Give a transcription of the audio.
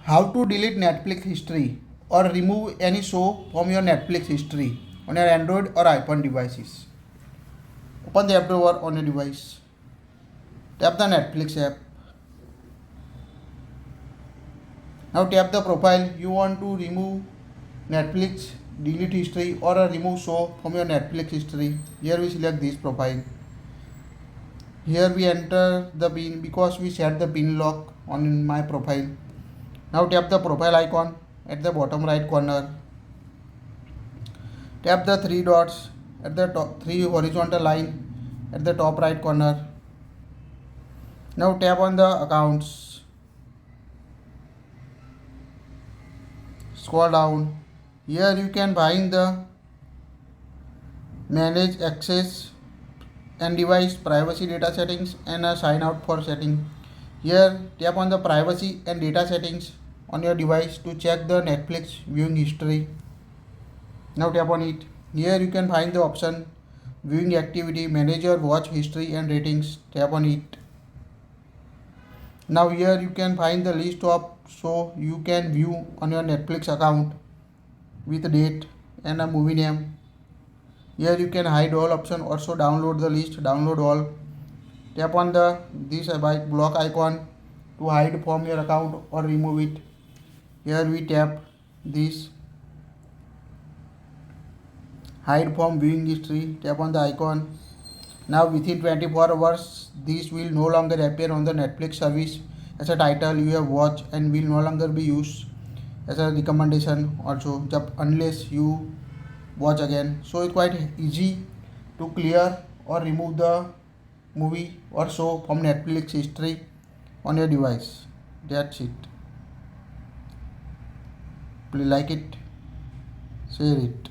How to delete Netflix history or remove any show from your Netflix history on your Android or iPhone devices. Open the app drawer on your device. Tap the Netflix app. Now tap the profile you want to remove Netflix, delete history or remove show from your Netflix history. Here we select this profile. Here we enter the pin because we set the pin lock on my profile. Now tap the profile icon at the bottom right corner. Tap the three dots at the top, three horizontal line at the top right corner. Now tap on the accounts. Scroll down. Here you can find the manage access and device privacy data settings and a sign out for setting. Here tap on the privacy and data settings on your device to check the Netflix viewing history. Now tap on it. Here you can find the option viewing activity, manage your watch history and ratings. Tap on it. Now here you can find the list of show you can view on your Netflix account with date and a movie name. Here you can hide all option, also download the list, download all. Tap on the this block icon to hide from your account or remove it. Here we tap this hide from viewing history. Tap on the icon. Now within 24 hours this will no longer appear on the Netflix service as a title you have watched and will no longer be used as a recommendation also unless you watch again. So it's quite easy to clear or remove the movie or show from Netflix history on your device. That's it. Please like it, share it.